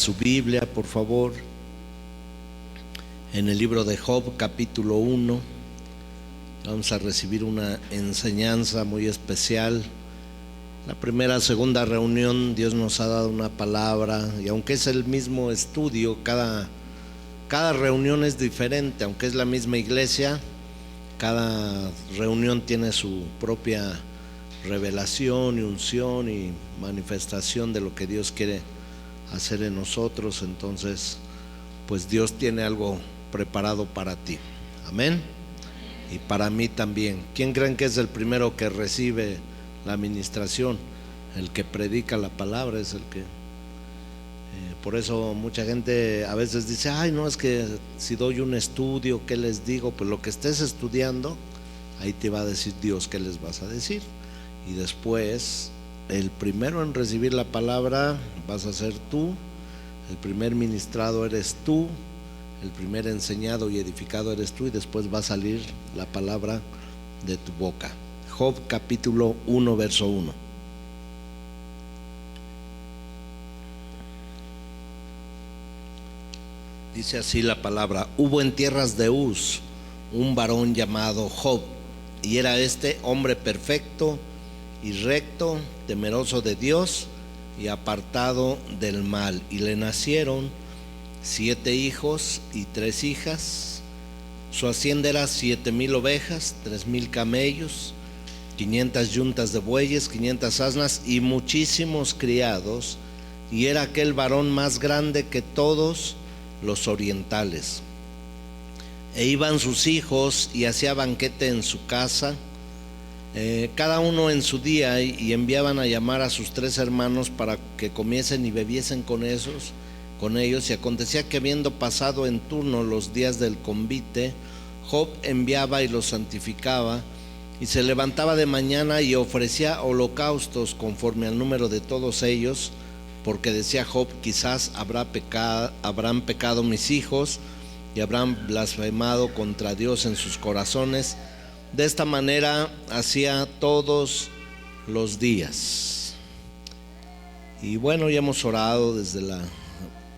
su Biblia, por favor, en el libro de Job, capítulo 1. Vamos a recibir una enseñanza muy especial. La segunda reunión, Dios nos ha dado una palabra, y aunque es el mismo estudio, cada reunión es diferente. Aunque es la misma iglesia, cada reunión tiene su propia revelación y unción y manifestación de lo que Dios quiere hacer en nosotros. Entonces, pues Dios tiene algo preparado para ti. Amén. Y para mí también. ¿Quién creen que es el primero que recibe la administración? El que predica la palabra es el que... por eso mucha gente a veces dice: ay, no, es que si doy un estudio, ¿qué les digo? Pues lo que estés estudiando, ahí te va a decir Dios qué les vas a decir. Y después, el primero en recibir la palabra vas a ser tú. El primer ministrado eres tú. El primer enseñado y edificado eres tú. Y después va a salir la palabra de tu boca. Job capítulo 1, verso 1. Dice así la palabra: hubo en tierras de Uz un varón llamado Job, y era este hombre perfecto y recto, temeroso de Dios y apartado del mal. Y le nacieron 7 hijos y 3 hijas. Su hacienda era 7,000 ovejas, 3,000 camellos, 500 yuntas de bueyes, 500 asnas y muchísimos criados. Y era aquel varón más grande que todos los orientales. E iban sus hijos y hacía banquete en su casa, cada uno en su día, y enviaban a llamar a sus 3 hermanos para que comiesen y bebiesen con ellos. Y acontecía que, habiendo pasado en turno los días del convite, Job enviaba y los santificaba, y se levantaba de mañana y ofrecía holocaustos conforme al número de todos ellos, porque decía Job: quizás habrán pecado mis hijos y habrán blasfemado contra Dios en sus corazones. De esta manera hacía todos los días. Y bueno, ya hemos orado desde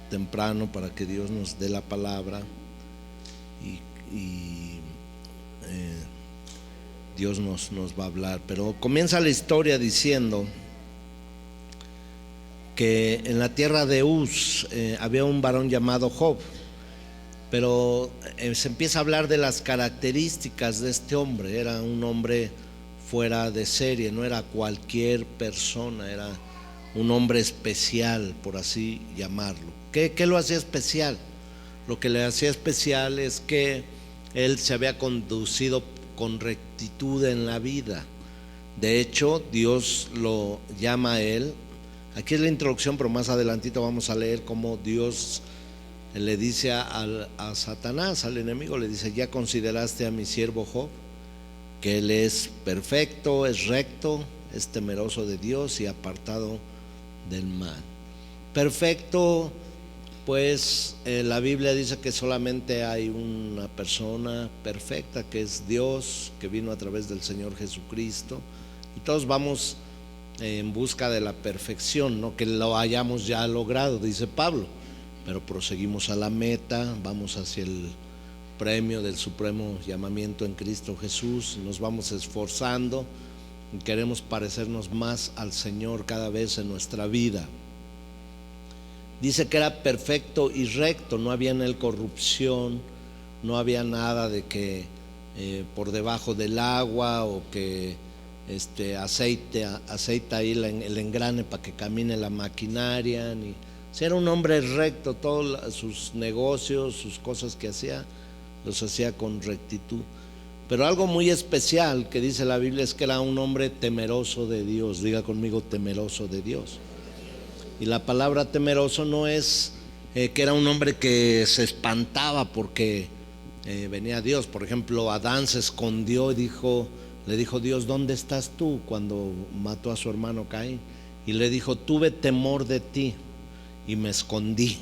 temprano para que Dios nos dé la palabra, y Dios nos va a hablar. Pero comienza la historia diciendo que en la tierra de Uz había un varón llamado Job. Pero se empieza a hablar de las características de este hombre. Era un hombre fuera de serie, no era cualquier persona, era un hombre especial, por así llamarlo. ¿Qué lo hacía especial? Lo que le hacía especial es que él se había conducido con rectitud en la vida. De hecho, Dios lo llama a él. Aquí es la introducción, pero más adelantito vamos a leer cómo Dios le dice a Satanás, al enemigo, le dice: ¿ya consideraste a mi siervo Job? Que él es perfecto, es recto, es temeroso de Dios y apartado del mal. Perfecto, pues la Biblia dice que solamente hay una persona perfecta, que es Dios, que vino a través del Señor Jesucristo. Y todos vamos en busca de la perfección, no que lo hayamos ya logrado, dice Pablo, pero proseguimos a la meta, vamos hacia el premio del supremo llamamiento en Cristo Jesús. Nos vamos esforzando y queremos parecernos más al Señor cada vez en nuestra vida. Dice que era perfecto y recto, no había en él corrupción, no había nada de que por debajo del agua, o que aceita ahí el engrane para que camine la maquinaria, ni... Si era un hombre recto, todos sus negocios, sus cosas que hacía, los hacía con rectitud. Pero algo muy especial que dice la Biblia es que era un hombre temeroso de Dios. Diga conmigo: temeroso de Dios. Y la palabra temeroso no es que era un hombre que se espantaba porque venía Dios. Por ejemplo, Adán se escondió y le dijo Dios: ¿dónde estás tú? Cuando mató a su hermano Caín. Y le dijo: tuve temor de ti y me escondí.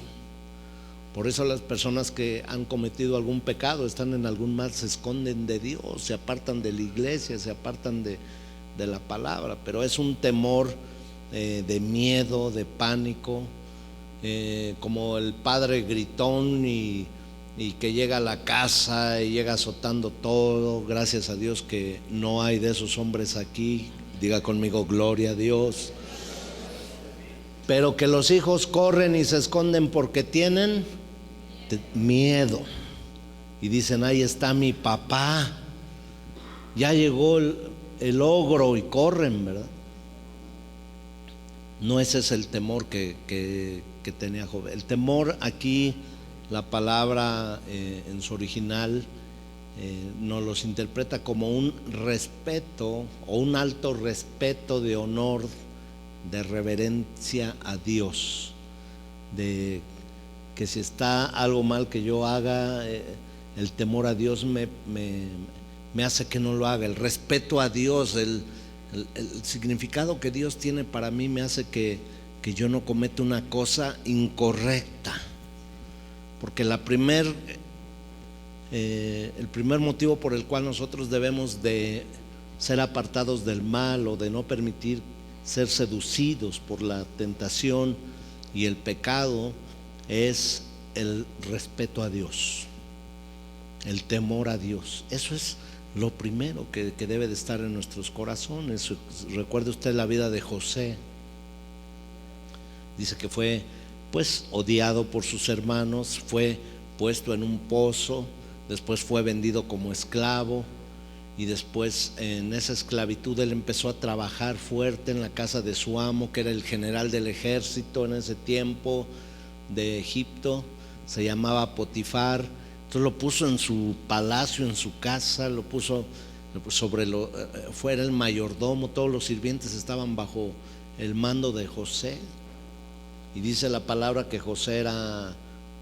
Por eso las personas que han cometido algún pecado, están en algún mal, se esconden de Dios, se apartan de la iglesia, se apartan de la palabra. Pero es un temor de miedo, de pánico, como el padre gritón y que llega a la casa y llega azotando todo. Gracias a Dios que no hay de esos hombres aquí. Diga conmigo, gloria a Dios. Pero que los hijos corren y se esconden porque tienen miedo y dicen: ahí está mi papá, ya llegó el ogro, y corren, ¿verdad? No, ese es el temor que tenía Job. El temor aquí, la palabra en su original nos los interpreta como un respeto o un alto respeto de honor, de reverencia a Dios, de que si está algo mal que yo haga, el temor a Dios me hace que no lo haga. El respeto a Dios, el significado que Dios tiene para mí me hace que yo no cometa una cosa incorrecta. Porque el primer motivo por el cual nosotros debemos de ser apartados del mal o de no permitir ser seducidos por la tentación y el pecado es el respeto a Dios, el temor a Dios. Eso es lo primero que debe de estar en nuestros corazones. Recuerde usted la vida de José. Dice que fue pues odiado por sus hermanos, fue puesto en un pozo, después fue vendido como esclavo, y después en esa esclavitud él empezó a trabajar fuerte en la casa de su amo, que era el general del ejército en ese tiempo de Egipto. Se llamaba Potifar. Entonces lo puso en su palacio, en su casa, lo puso sobre fuera el mayordomo. Todos los sirvientes estaban bajo el mando de José. Y dice la palabra que José era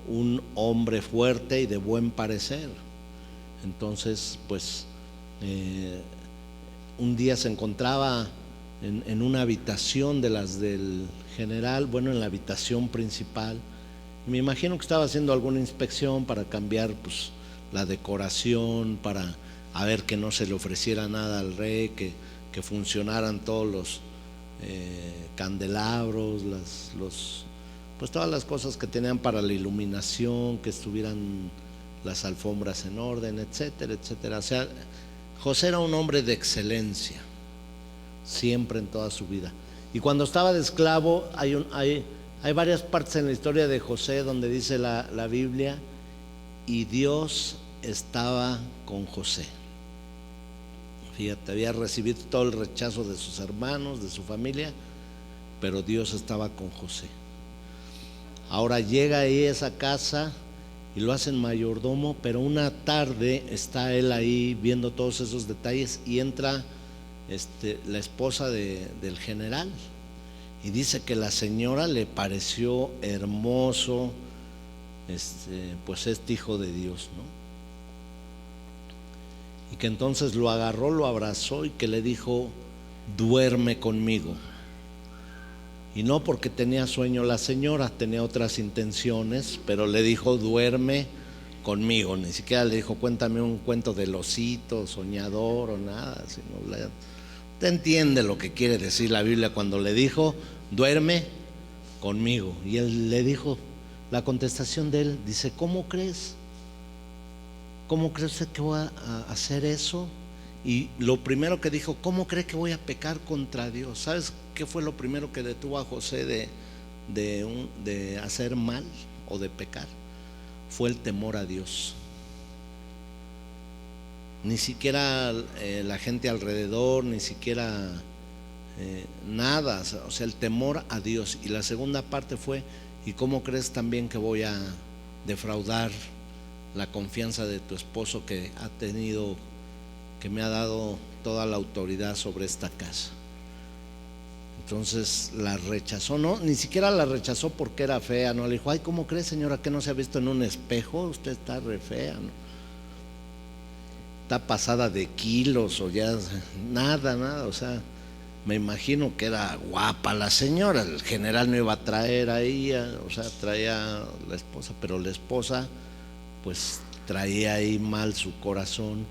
un hombre fuerte y de buen parecer. Entonces pues un día se encontraba en una habitación de las del general, bueno, en la habitación principal. Me imagino que estaba haciendo alguna inspección para cambiar pues la decoración, para a ver que no se le ofreciera nada al rey, que funcionaran todos los candelabros, pues todas las cosas que tenían para la iluminación, que estuvieran las alfombras en orden, etcétera, etcétera. O sea, José era un hombre de excelencia, siempre en toda su vida. Y cuando estaba de esclavo, hay varias partes en la historia de José donde dice la Biblia: y Dios estaba con José. Fíjate, había recibido todo el rechazo de sus hermanos, de su familia, pero Dios estaba con José. Ahora llega ahí a esa casa y lo hacen mayordomo, pero una tarde está él ahí viendo todos esos detalles y entra la esposa del general, y dice que la señora le pareció hermoso pues este hijo de Dios, ¿no? Y que entonces lo agarró, lo abrazó y que le dijo: duerme conmigo. Y no porque tenía sueño la señora, tenía otras intenciones, pero le dijo: duerme conmigo. Ni siquiera le dijo: cuéntame un cuento del osito soñador o nada, sino te entiende lo que quiere decir la Biblia cuando le dijo: duerme conmigo. Y él le dijo, la contestación de él dice: ¿cómo crees? ¿Cómo cree usted que voy a hacer eso? Y lo primero que dijo: ¿cómo cree que voy a pecar contra Dios? ¿Sabes qué fue lo primero que detuvo a José de hacer mal o de pecar? Fue el temor a Dios. Ni siquiera la gente alrededor, ni siquiera nada, o sea, el temor a Dios. Y la segunda parte fue: ¿y cómo crees también que voy a defraudar la confianza de tu esposo, que me ha dado toda la autoridad sobre esta casa? Entonces la rechazó. No, ni siquiera la rechazó porque era fea, no le dijo: ay, ¿cómo cree, señora, que no se ha visto en un espejo? Usted está re fea, ¿no? Está pasada de kilos o ya nada, o sea, me imagino que era guapa la señora. El general no iba a traer ahí, o sea, traía la esposa, pero la esposa pues traía ahí mal su corazón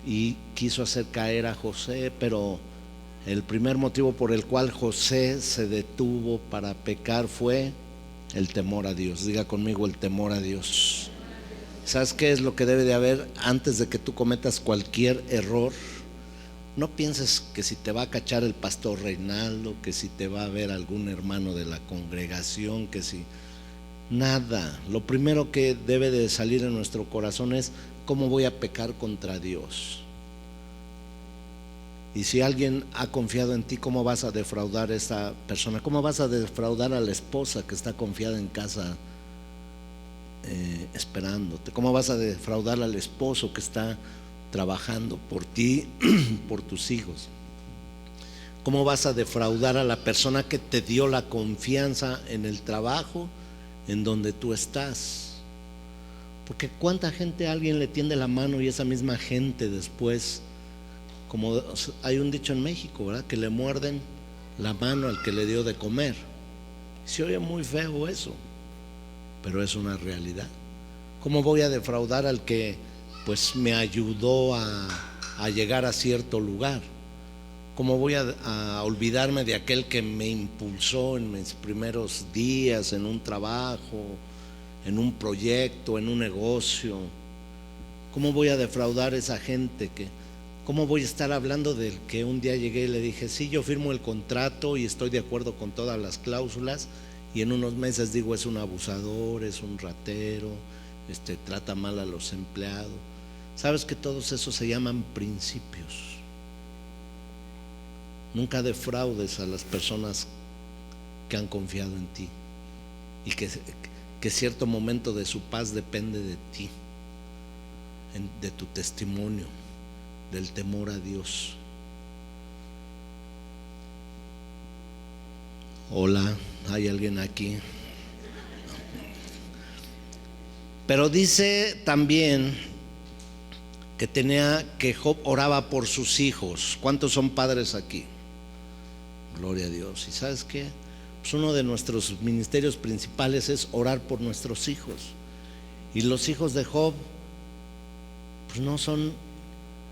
y quiso hacer caer a José. Pero el primer motivo por el cual José se detuvo para pecar fue El temor a Dios. Diga conmigo, el temor a Dios. ¿Sabes qué es lo que debe de haber antes de que tú cometas cualquier error? No pienses que si te va a cachar el pastor Reinaldo, que si te va a ver algún hermano de la congregación, que si... Nada. Lo primero que debe de salir en nuestro corazón es: ¿cómo voy a pecar contra Dios? Y si alguien ha confiado en ti, ¿cómo vas a defraudar a esa persona? ¿Cómo vas a defraudar a la esposa que está confiada en casa esperándote? ¿Cómo vas a defraudar al esposo que está trabajando por ti, por tus hijos? ¿Cómo vas a defraudar a la persona que te dio la confianza en el trabajo en donde tú estás? Porque cuánta gente a alguien le tiende la mano y esa misma gente después, como hay un dicho en México, ¿verdad?, que le muerden la mano al que le dio de comer. Se oye muy feo eso, pero es una realidad. ¿Cómo voy a defraudar al que pues me ayudó a llegar a cierto lugar? ¿Cómo voy a olvidarme de aquel que me impulsó en mis primeros días en un trabajo, en un proyecto, en un negocio? ¿Cómo voy a defraudar a esa gente cómo voy a estar hablando del que un día llegué y le dije: sí, yo firmo el contrato y estoy de acuerdo con todas las cláusulas, y en unos meses digo: es un abusador, es un ratero, trata mal a los empleados? ¿Sabes que todos esos se llaman principios? Nunca defraudes a las personas que han confiado en ti y que cierto momento de su paz depende de ti, de tu testimonio, del temor a Dios. Hola, ¿hay alguien aquí? Pero dice también que Job oraba por sus hijos. ¿Cuántos son padres aquí? Gloria a Dios. ¿Y sabes qué? Pues uno de nuestros ministerios principales es orar por nuestros hijos. Y los hijos de Job pues no son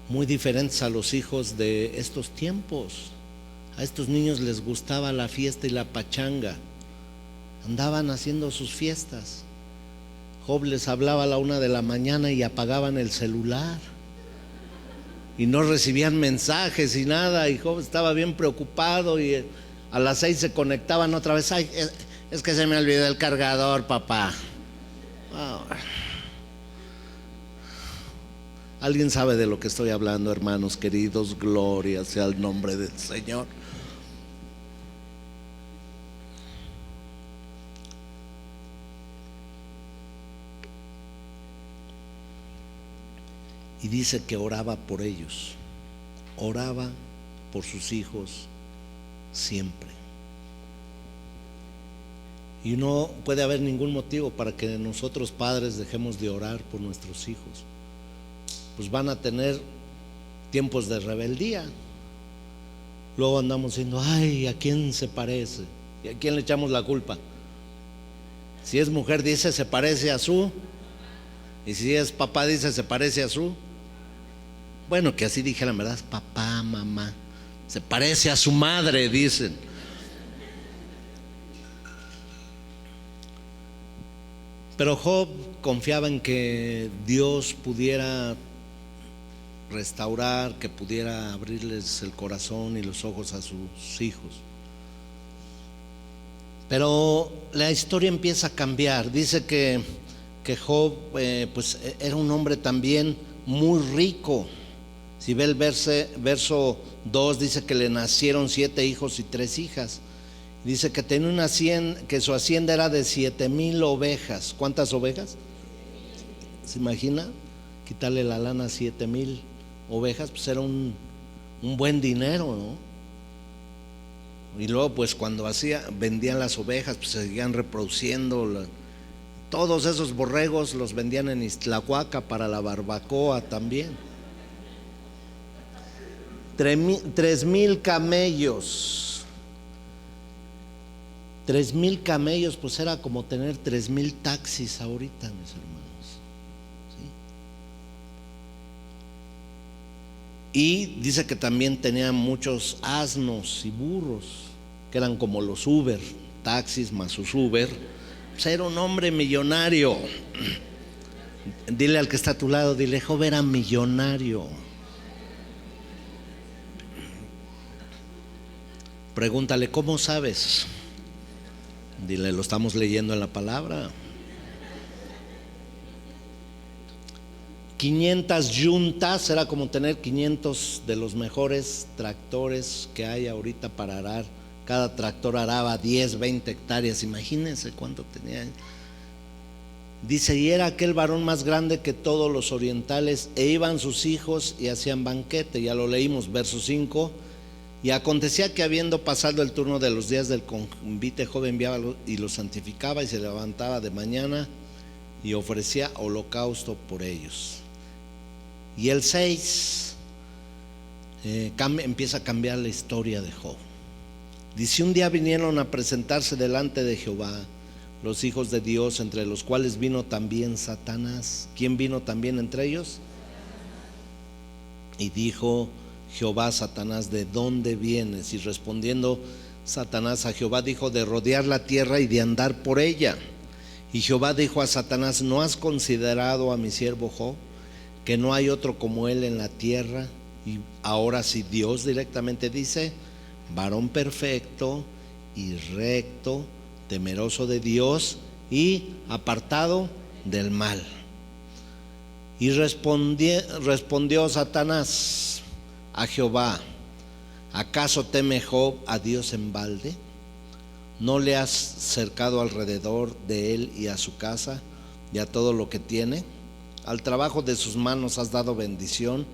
muy diferentes a los hijos de estos tiempos. A estos niños les gustaba la fiesta y la pachanga, andaban haciendo sus fiestas. Job les hablaba a la 1 de la mañana y apagaban el celular y no recibían mensajes y nada, y Job estaba bien preocupado, y a las 6 se conectaban otra vez. Ay, es que se me olvidó el cargador, papá. Oh. ¿Alguien sabe de lo que estoy hablando, hermanos queridos? Gloria sea el nombre del Señor. Y dice que oraba por ellos, oraba por sus hijos siempre. Y no puede haber ningún motivo para que nosotros padres dejemos de orar por nuestros hijos. Pues van a tener tiempos de rebeldía. Luego andamos diciendo: ay, ¿a quién se parece? ¿Y a quién le echamos la culpa? Si es mujer, dice: se parece a su. Y si es papá, dice: se parece a su. Bueno, que así dijeran, ¿verdad? Papá, mamá, se parece a su madre, dicen. Pero Job confiaba en que Dios pudiera restaurar, que pudiera abrirles el corazón y los ojos a sus hijos. Pero la historia empieza a cambiar. Dice que Job pues era un hombre también muy rico. Si ve el verso 2, dice que le nacieron 7 hijos y 3 hijas. Dice que tenía una hacienda, que su hacienda era de 7,000 ovejas. ¿Cuántas ovejas? ¿Se imagina? Quitarle la lana a 7,000 ovejas, pues era un buen dinero, ¿no? Y luego pues cuando vendían las ovejas, pues seguían reproduciendo. Todos esos borregos los vendían en Iztlahuaca para la barbacoa también. 3,000 camellos. 3,000 camellos, pues era como tener 3,000 taxis ahorita, mis hermanos. ¿Sí? Y dice que también tenía muchos asnos y burros, que eran como los Uber, taxis más sus Uber, ser un hombre millonario. Dile al que está a tu lado, dile, Job era millonario. Pregúntale, ¿cómo sabes? Dile, lo estamos leyendo en la palabra. 500 yuntas, era como tener 500 de los mejores tractores que hay ahorita para arar. Cada tractor araba 10, 20 hectáreas. Imagínense cuánto tenía. Dice, y era aquel varón más grande que todos los orientales, e iban sus hijos y hacían banquete. Ya lo leímos, verso 5. Y acontecía que habiendo pasado el turno de los días del convite, Job enviaba y los santificaba, y se levantaba de mañana y ofrecía holocausto por ellos. Y el 6 empieza a cambiar la historia de Job. Dice, un día vinieron a presentarse delante de Jehová los hijos de Dios, entre los cuales vino también Satanás. ¿Quién vino también entre ellos? Y dijo Jehová a Satanás, ¿de dónde vienes? Y respondiendo Satanás a Jehová, dijo, de rodear la tierra y de andar por ella. Y Jehová dijo a Satanás, ¿no has considerado a mi siervo Job, que no hay otro como él en la tierra? Y ahora sí, Dios directamente dice, varón perfecto y recto, temeroso de Dios y apartado del mal. Y respondió Satanás a Jehová, ¿acaso teme Job a Dios en balde? ¿No le has cercado alrededor de él y a su casa y a todo lo que tiene? Al trabajo de sus manos has dado bendición,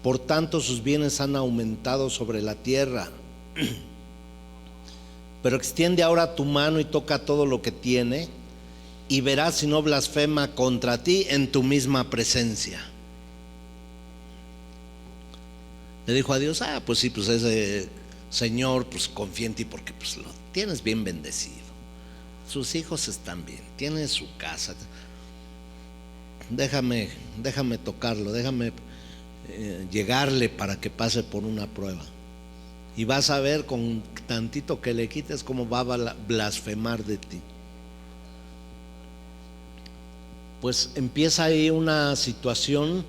por tanto sus bienes han aumentado sobre la tierra. Pero extiende ahora tu mano y toca todo lo que tiene, y verás si no blasfema contra ti en tu misma presencia. Le dijo a Dios, pues sí, pues ese Señor, pues confía en ti porque pues lo tienes bien bendecido, sus hijos están bien, tiene su casa, déjame tocarlo, déjame llegarle para que pase por una prueba. Y vas a ver con tantito que le quites cómo va a blasfemar de ti. Pues empieza ahí una situación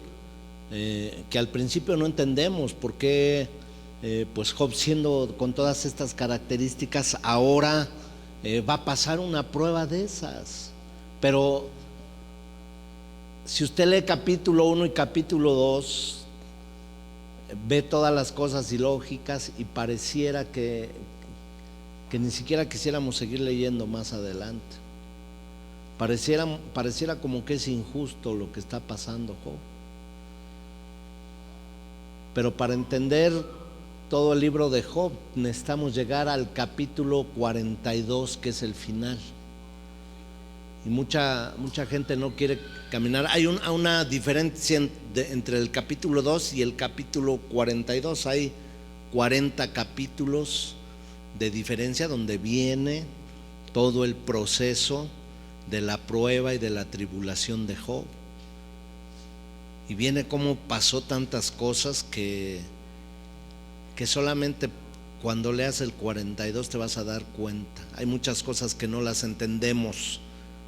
que al principio no entendemos por qué, pues Job, siendo con todas estas características, ahora va a pasar una prueba de esas. Pero si usted lee capítulo 1 y capítulo 2, ve todas las cosas ilógicas y pareciera que ni siquiera quisiéramos seguir leyendo más adelante. Pareciera como que es injusto lo que está pasando Job. Pero para entender todo el libro de Job necesitamos llegar al capítulo 42, que es el final. Y mucha gente no quiere caminar. Hay una diferencia entre el capítulo 2 y el capítulo 42. Hay 40 capítulos de diferencia donde viene todo el proceso de la prueba y de la tribulación de Job. Y viene cómo pasó tantas cosas que solamente cuando leas el 42 te vas a dar cuenta. Hay muchas cosas que no las entendemos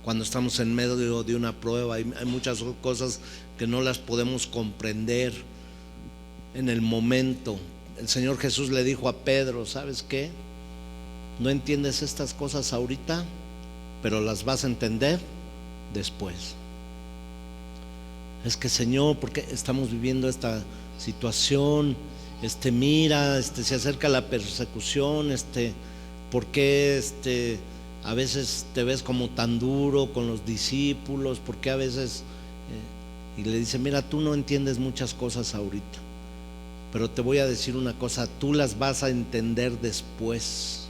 cuando estamos en medio de una prueba. Hay muchas cosas que no las podemos comprender en el momento. El Señor Jesús le dijo a Pedro, ¿sabes qué? No entiendes estas cosas ahorita, pero las vas a entender después. Es que, Señor, ¿por qué estamos viviendo esta situación? Mira, se acerca la persecución, ¿por qué a veces te ves como tan duro con los discípulos? ¿Por qué a veces? Y le dice, mira, tú no entiendes muchas cosas ahorita, pero te voy a decir una cosa, tú las vas a entender después.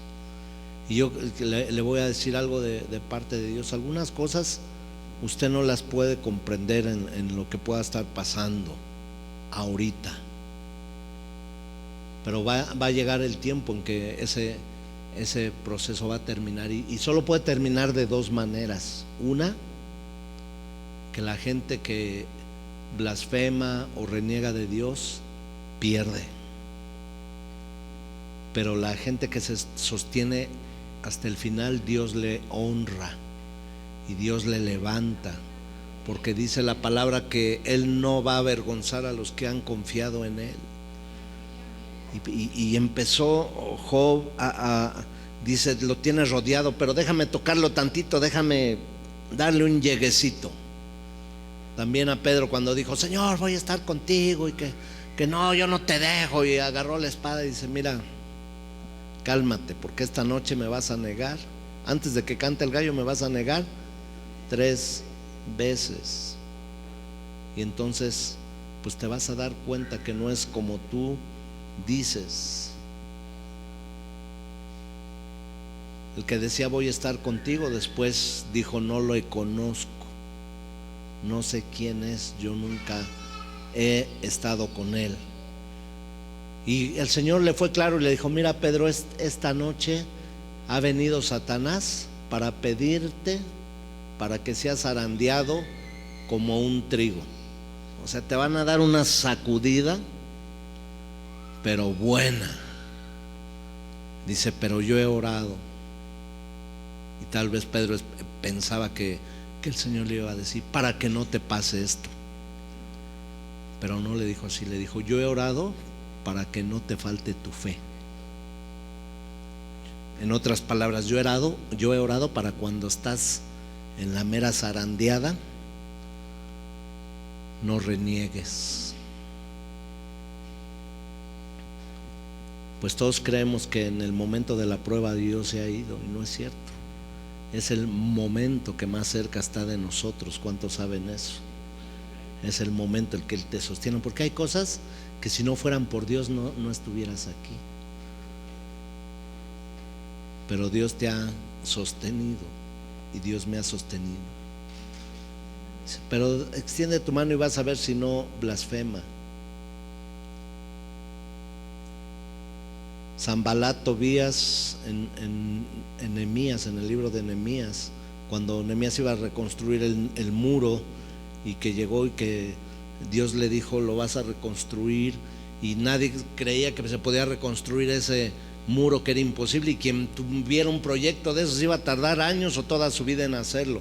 Y yo le voy a decir algo de parte de Dios. Algunas cosas usted no las puede comprender en lo que pueda estar pasando ahorita, pero va a llegar el tiempo en que ese proceso va a terminar, y solo puede terminar de dos maneras. Una, que la gente que blasfema o reniega de Dios pierde, pero la gente que se sostiene hasta el final, Dios le honra. y Dios le levanta, porque dice la palabra que Él no va a avergonzar a los que han confiado en Él. Y empezó Job dice, lo tienes rodeado, pero déjame tocarlo tantito, déjame darle un lleguecito. También a Pedro cuando dijo, Señor, voy a estar contigo, y que no, yo no te dejo, y agarró la espada y dice, mira, cálmate, porque esta noche me vas a negar, antes de que cante el gallo me vas a negar 3 veces. Y entonces pues te vas a dar cuenta que no es como tú dices. El que decía voy a estar contigo, después dijo no lo conozco, no sé quién es, yo nunca he estado con él. Y el Señor le fue claro y le dijo, mira Pedro, esta noche ha venido Satanás para pedirte para que seas zarandeado como un trigo. O sea, te van a dar una sacudida, pero buena. Dice, pero yo he orado. Y tal vez Pedro pensaba que el Señor le iba a decir, para que no te pase esto. Pero no le dijo así, le dijo, yo he orado para que no te falte tu fe. En otras palabras, yo he orado para cuando estás en la mera zarandeada, no reniegues. Pues todos creemos que en el momento de la prueba Dios se ha ido, y no es cierto. Es el momento que más cerca está de nosotros. ¿Cuántos saben eso? Es el momento en que Él te sostiene, porque hay cosas que si no fueran por Dios no estuvieras aquí. Pero Dios te ha sostenido y Dios me ha sostenido. Pero extiende tu mano y vas a ver si no blasfema. Sanbalat, Tobías en Nehemías, en el libro de Nehemías, cuando Nehemías iba a reconstruir el muro, y que llegó y que Dios le dijo lo vas a reconstruir, y nadie creía que se podía reconstruir ese muro, que era imposible, y quien tuviera un proyecto de esos iba a tardar años o toda su vida en hacerlo.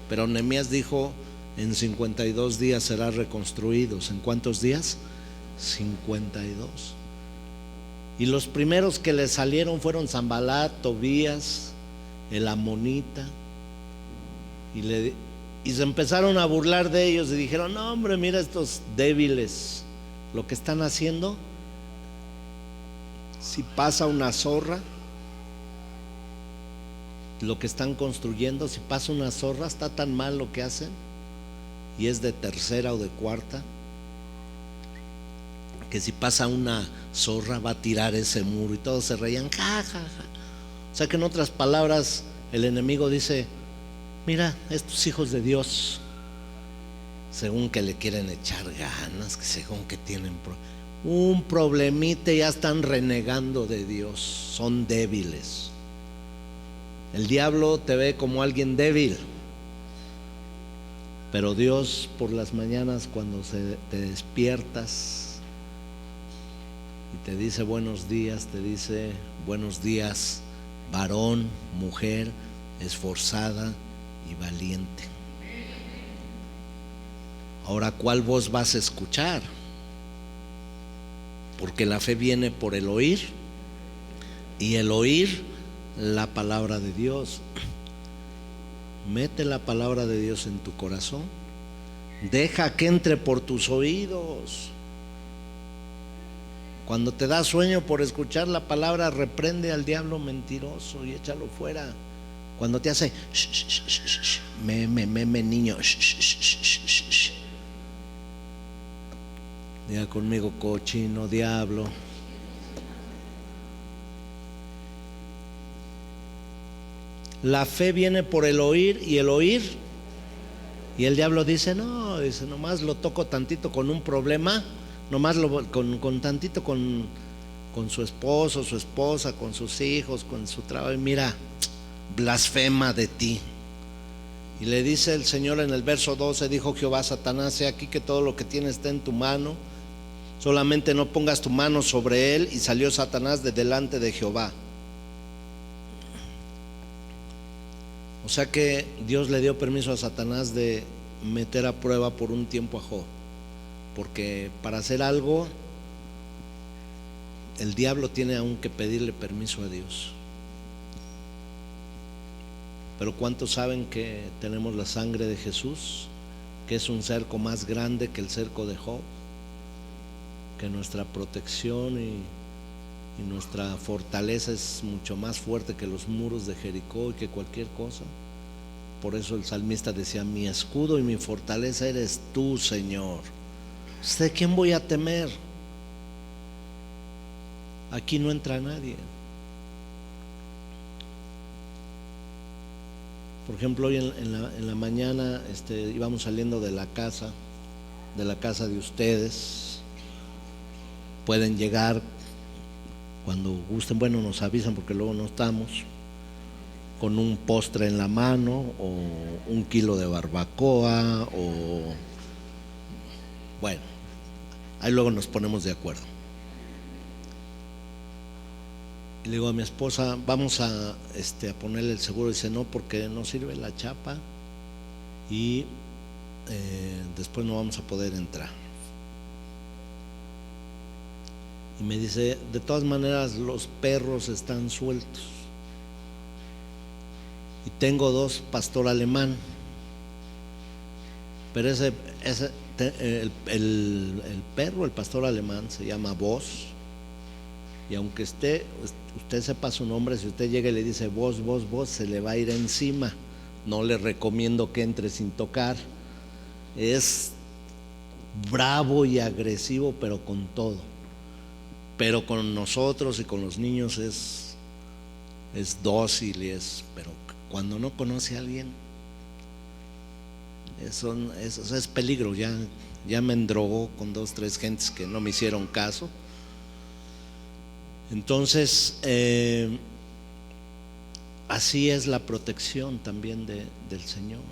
Pero Nehemías dijo, en 52 días será reconstruido. ¿En cuántos días? 52. Y los primeros que le salieron fueron Sanbalat, Tobías, el amonita, y se empezaron a burlar de ellos y dijeron, no hombre, mira estos débiles, lo que están haciendo. Si pasa una zorra, lo que están construyendo, si pasa una zorra, está tan mal lo que hacen, y es de tercera o de cuarta, que si pasa una zorra va a tirar ese muro. Y todos se reían, ja, ja, ja. O sea que en otras palabras el enemigo dice, mira, estos hijos de Dios, según que le quieren echar ganas, que según que tienen un problemita, ya están renegando de Dios, son débiles. El diablo te ve como alguien débil, pero Dios por las mañanas cuando te despiertas y te dice buenos días, te dice buenos días, varón, mujer, esforzada y valiente. Ahora, ¿cuál voz vas a escuchar? Porque la fe viene por el oír, y el oír la palabra de Dios. Mete la palabra de Dios en tu corazón, deja que entre por tus oídos. Cuando te da sueño por escuchar la palabra, reprende al diablo mentiroso y échalo fuera. Cuando te hace meme niño, diga conmigo, cochino diablo. La fe viene por el oír, y el oír, y el diablo dice, no, dice, nomás lo toco tantito con un problema, nomás con tantito con su esposo, su esposa, con sus hijos, con su trabajo, y mira, blasfema de ti. Y le dice el Señor en el verso 12, dijo Jehová a Satanás, he aquí que todo lo que tienes está en tu mano, solamente no pongas tu mano sobre él. Y salió Satanás de delante de Jehová. O O sea que Dios le dio permiso a Satanás de meter a prueba por un tiempo a Job, porque para hacer algo el diablo tiene aún que pedirle permiso a Dios. Pero ¿cuántos saben que tenemos la sangre de Jesús, que es un cerco más grande que el cerco de Job? Que nuestra protección y nuestra fortaleza es mucho más fuerte que los muros de Jericó y que cualquier cosa. Por eso el salmista decía: mi escudo y mi fortaleza eres tú, Señor. ¿De quién voy a temer? Aquí no entra nadie. Por ejemplo, hoy en la mañana íbamos saliendo de la casa de ustedes. Pueden llegar cuando gusten, bueno, nos avisan porque luego no estamos, con un postre en la mano o un kilo de barbacoa o bueno, ahí luego nos ponemos de acuerdo. Y le digo a mi esposa: vamos a ponerle el seguro. Dice: no, porque no sirve la chapa y después no vamos a poder entrar. Y me dice: de todas maneras los perros están sueltos y tengo 2 pastor alemán, pero el perro, el pastor alemán, se llama Boss, y aunque usted sepa su nombre, si usted llega y le dice Boss, Boss, Boss, se le va a ir encima. No le recomiendo que entre sin tocar. Es bravo y agresivo, pero con todo. Pero con nosotros y con los niños es dócil, pero cuando no conoce a alguien, eso es peligro. Ya me endrogó con 2, 3 gentes que no me hicieron caso. Entonces así es la protección también del Señor.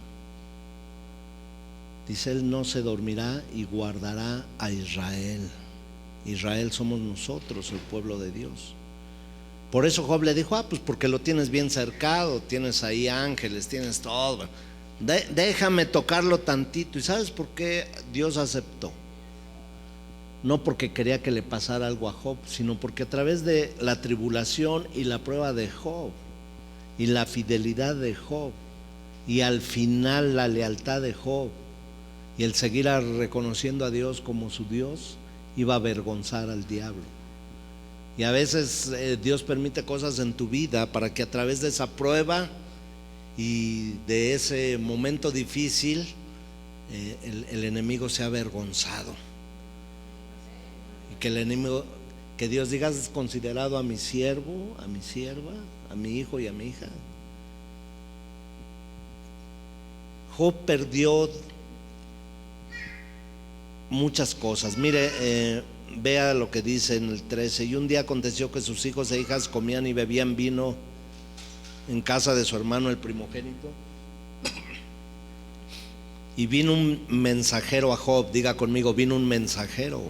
Dice: Él no se dormirá y guardará a Israel. Israel somos nosotros, el pueblo de Dios. Por eso Job le dijo: pues porque lo tienes bien cercado, tienes ahí ángeles, tienes todo, déjame tocarlo tantito. ¿Y sabes por qué Dios aceptó? No porque quería que le pasara algo a Job, sino porque a través de la tribulación y la prueba de Job y la fidelidad de Job y al final la lealtad de Job y el seguir reconociendo a Dios como su Dios, iba a avergonzar al diablo. Y a veces Dios permite cosas en tu vida para que a través de esa prueba y de ese momento difícil el enemigo sea avergonzado, y que el enemigo, que Dios diga: has considerado a mi siervo, a mi sierva, a mi hijo y a mi hija. Job perdió muchas cosas. Mire, vea lo que dice en el 13: y un día aconteció que sus hijos e hijas comían y bebían vino en casa de su hermano el primogénito, y vino un mensajero a Job. Diga conmigo: vino un mensajero.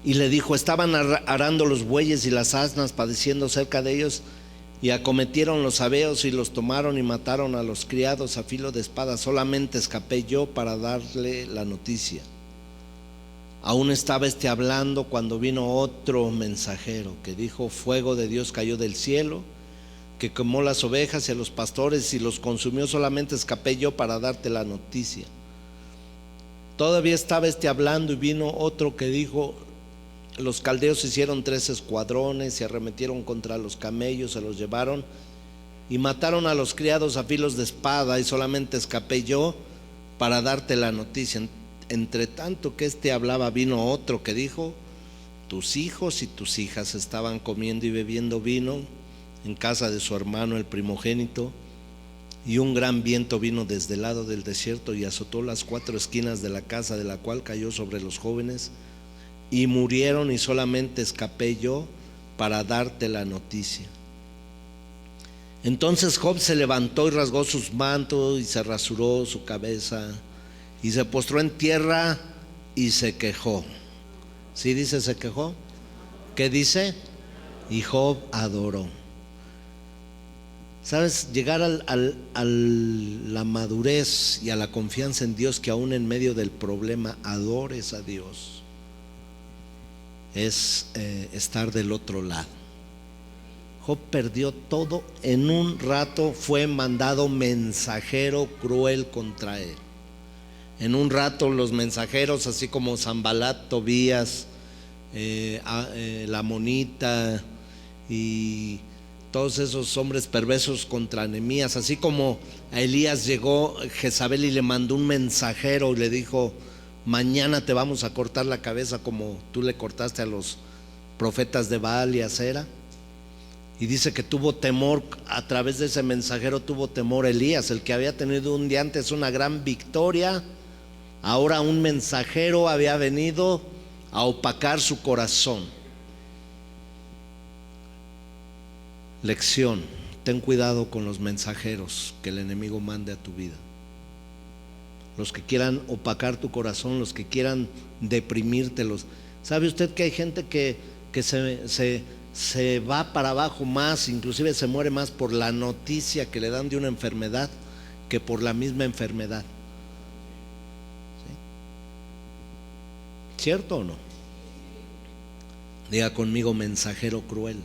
Y le dijo: estaban arando los bueyes y las asnas, padeciendo cerca de ellos, y acometieron los sabeos y los tomaron y mataron a los criados a filo de espada. Solamente escapé yo para darle la noticia. Aún estaba hablando cuando vino otro mensajero que dijo: fuego de Dios cayó del cielo, que quemó las ovejas y a los pastores y los consumió. Solamente escapé yo para darte la noticia. Todavía estaba hablando y vino otro que dijo: los caldeos hicieron 3 escuadrones, se arremetieron contra los camellos, se los llevaron y mataron a los criados a filos de espada, y solamente escapé yo para darte la noticia. Entre tanto que hablaba, vino otro que dijo: tus hijos y tus hijas estaban comiendo y bebiendo vino en casa de su hermano el primogénito, y un gran viento vino desde el lado del desierto y azotó las 4 esquinas de la casa, de la cual cayó sobre los jóvenes y murieron, y solamente escapé yo para darte la noticia. Entonces Job se levantó y rasgó sus mantos y se rasuró su cabeza y se postró en tierra y se quejó. ¿Sí dice se quejó? ¿Qué dice? Y Job adoró. ¿Sabes? Llegar a la madurez y a la confianza en Dios, que aún en medio del problema adores a Dios, es estar del otro lado. Job perdió todo en un rato, fue mandado mensajero cruel contra él. En un rato los mensajeros, así como Sanbalat, Tobías, la Monita y todos esos hombres perversos contra Nehemías, así como a Elías llegó Jezabel y le mandó un mensajero y le dijo: mañana te vamos a cortar la cabeza como tú le cortaste a los profetas de Baal y Acera. Y dice que tuvo temor, a través de ese mensajero tuvo temor Elías, el que había tenido un día antes una gran victoria. Ahora un mensajero había venido a opacar su corazón. Lección: ten cuidado con los mensajeros que el enemigo mande a tu vida. Los que quieran opacar tu corazón, los que quieran deprimírtelos. ¿Sabe usted que hay gente que se va para abajo más, inclusive se muere más por la noticia que le dan de una enfermedad que por la misma enfermedad? ¿Sí? ¿Cierto o no? Diga conmigo: mensajero cruel.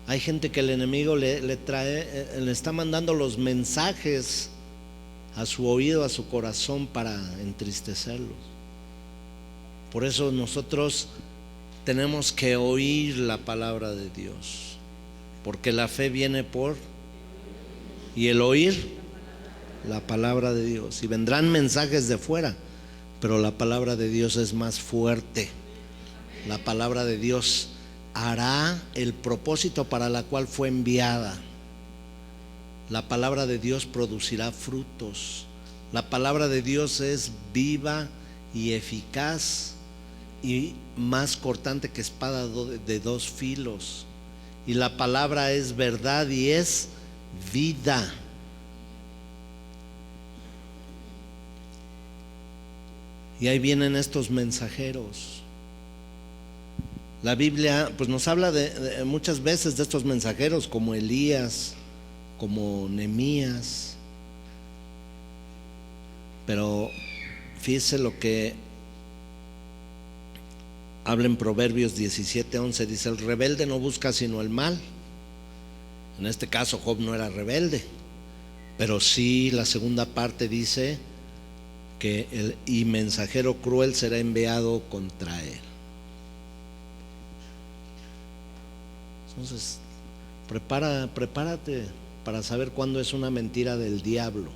Hay gente que el enemigo le está mandando los mensajes a su oído, a su corazón, para entristecerlos. Por eso nosotros tenemos que oír la palabra de Dios, porque la fe viene por, y el oír la palabra de Dios. Y vendrán mensajes de fuera, pero la palabra de Dios es más fuerte. La palabra de Dios hará el propósito para la cual fue enviada. La palabra de Dios producirá frutos. La palabra de Dios es viva y eficaz y más cortante que espada de dos filos. Y la palabra es verdad y es vida. Y ahí vienen estos mensajeros. La Biblia pues nos habla de muchas veces de estos mensajeros, como Elías, como Nehemías. Pero fíjese lo que habla en Proverbios 17:11. Dice: el rebelde no busca sino el mal. En este caso Job no era rebelde, pero sí la segunda parte dice que y mensajero cruel será enviado contra él. Entonces, prepárate para saber cuándo es una mentira del diablo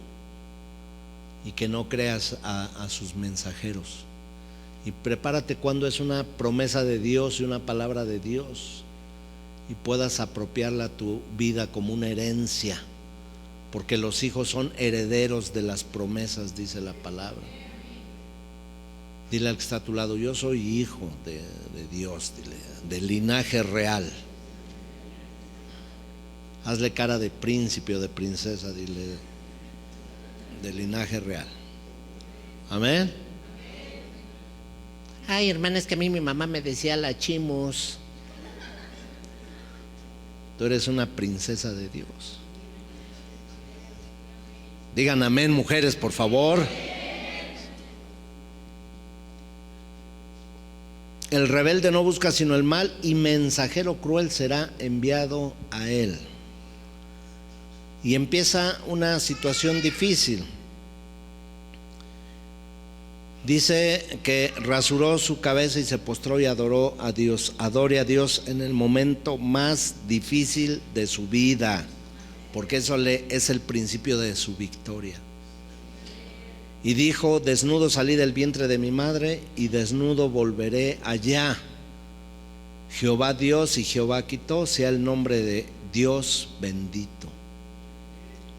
y que no creas a sus mensajeros. Y prepárate cuando es una promesa de Dios y una palabra de Dios y puedas apropiarla a tu vida como una herencia, porque los hijos son herederos de las promesas, dice la palabra. Dile al que está a tu lado: yo soy hijo de Dios, dile, del linaje real. Hazle cara de príncipe o de princesa, dile: del linaje real. Amén. Ay, hermana, es que a mí mi mamá me decía la chimos. Tú eres una princesa de Dios. Digan amén, mujeres, por favor. El rebelde no busca sino el mal, y mensajero cruel será enviado a él. Y empieza una situación difícil. Dice que rasuró su cabeza y se postró y adoró a Dios. Adore a Dios en el momento más difícil de su vida, porque eso es el principio de su victoria. Y dijo: desnudo salí del vientre de mi madre y desnudo volveré allá. Jehová Dios y Jehová quitó, sea el nombre de Dios bendito.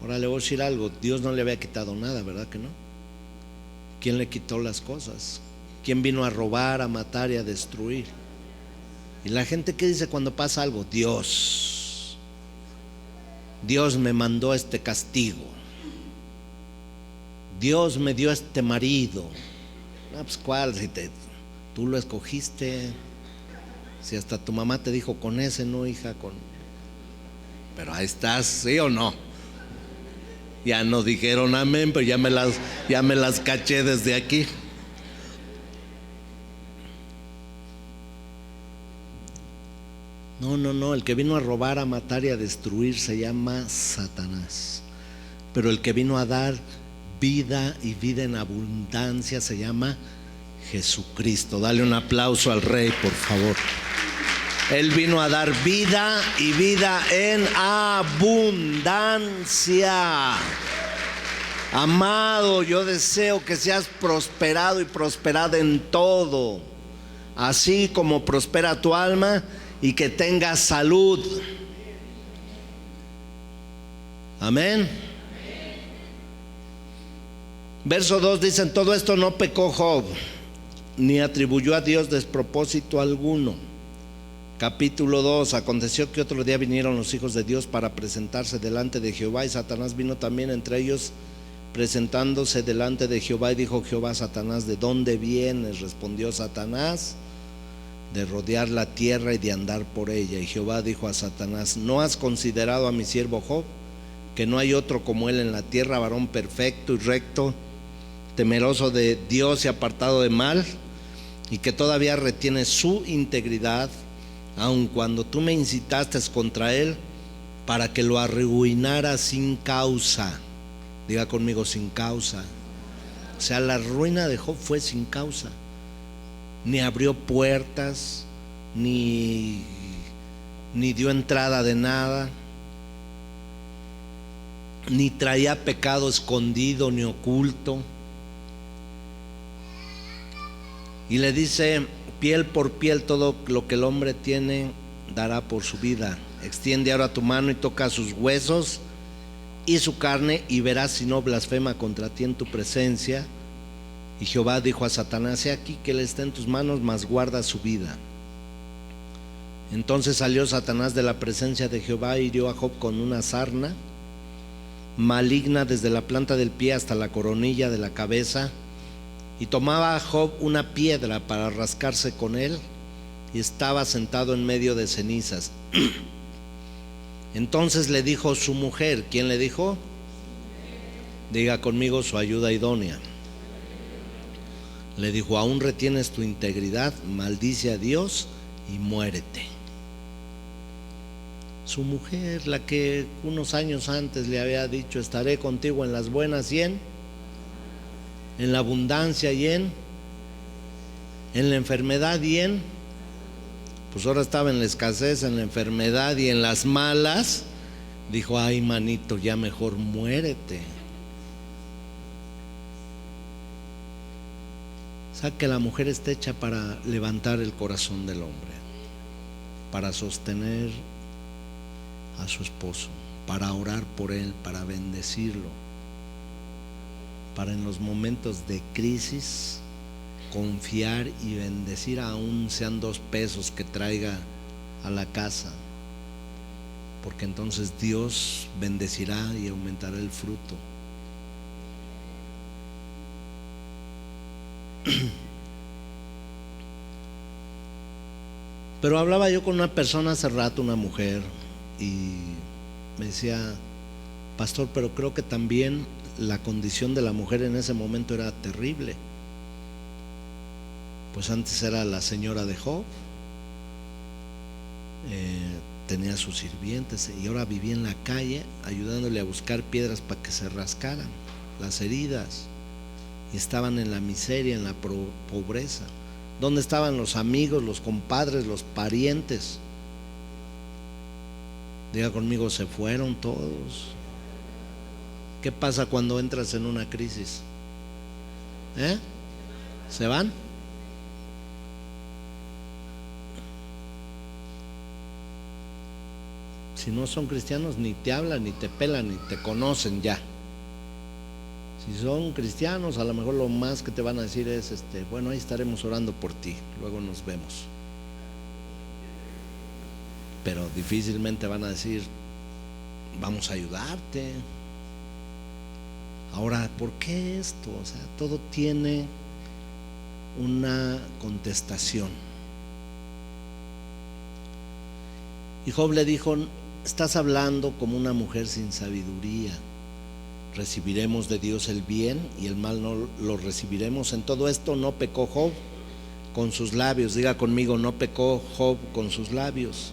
Ahora le voy a decir algo: Dios no le había quitado nada, ¿verdad que no? ¿Quién le quitó las cosas? ¿Quién vino a robar, a matar y a destruir? Y la gente, ¿qué dice cuando pasa algo? Dios me mandó este castigo, Dios me dio este marido. No, pues ¿cuál? Si tú lo escogiste. Si hasta tu mamá te dijo con ese, no, hija, con. Pero ahí estás, ¿sí o no? Ya no dijeron amén, pero ya me las caché desde aquí. No, el que vino a robar, a matar y a destruir se llama Satanás. Pero el que vino a dar vida y vida en abundancia se llama Jesucristo. Dale un aplauso al Rey, por favor. Él vino a dar vida y vida en abundancia. Amado, yo deseo que seas prosperado y prosperada en todo, así como prospera tu alma, y que tengas salud. Amén. Verso 2 dice: en todo esto no pecó Job, ni atribuyó a Dios despropósito alguno. Capítulo 2: aconteció que otro día vinieron los hijos de Dios para presentarse delante de Jehová, y Satanás vino también entre ellos, presentándose delante de Jehová. Y dijo Jehová a Satanás: ¿de dónde vienes? Respondió Satanás: de rodear la tierra y de andar por ella. Y Jehová dijo a Satanás: ¿no has considerado a mi siervo Job, que no hay otro como él en la tierra, varón perfecto y recto, temeroso de Dios y apartado de mal, y que todavía retiene su integridad, aun cuando tú me incitaste contra él para que lo arruinara sin causa? Diga conmigo: sin causa. O sea, la ruina de Job fue sin causa. Ni abrió puertas, ni dio entrada de nada, ni traía pecado escondido ni oculto. Y le dice: piel por piel, todo lo que el hombre tiene dará por su vida. Extiende ahora tu mano y toca sus huesos y su carne, y verás si no blasfema contra ti en tu presencia. Y Jehová dijo a Satanás: he aquí que él está en tus manos, mas guarda su vida. Entonces salió Satanás de la presencia de Jehová, y hirió a Job con una sarna maligna desde la planta del pie hasta la coronilla de la cabeza. Y tomaba a Job una piedra para rascarse con él, y estaba sentado en medio de cenizas. Entonces le dijo su mujer. ¿Quién le dijo? Diga conmigo: su ayuda idónea. Le dijo: aún retienes tu integridad, maldice a Dios y muérete. Su mujer, la que unos años antes le había dicho: estaré contigo en las buenas y en la abundancia y en la enfermedad y pues ahora estaba en la escasez, en la enfermedad y en las malas. Dijo: ay, manito, ya mejor muérete. O sea, que la mujer está hecha para levantar el corazón del hombre, para sostener a su esposo, para orar por él, para bendecirlo, para en los momentos de crisis confiar y bendecir, aún sean 2 pesos que traiga a la casa, porque entonces Dios bendecirá y aumentará el fruto. Pero hablaba yo con una persona hace rato, una mujer, y me decía: pastor, pero creo que también la condición de la mujer en ese momento era terrible. Pues antes era la señora de Job, tenía sus sirvientes, y ahora vivía en la calle ayudándole a buscar piedras para que se rascaran las heridas, y estaban en la miseria, en la pobreza. ¿Dónde estaban los amigos, los compadres, los parientes? Diga conmigo: se fueron todos. ¿Qué pasa cuando entras en una crisis? ¿Se van? Si no son cristianos, ni te hablan, ni te pelan, ni te conocen ya. Si son cristianos, a lo mejor lo más que te van a decir es: bueno, ahí estaremos orando por ti, luego nos vemos. Pero difícilmente van a decir: vamos a ayudarte. Ahora, ¿por qué esto? O sea, todo tiene una contestación. Y Job le dijo: estás hablando como una mujer sin sabiduría. Recibiremos de Dios el bien y el mal no lo recibiremos. En todo esto no pecó Job con sus labios. Diga conmigo: no pecó Job con sus labios.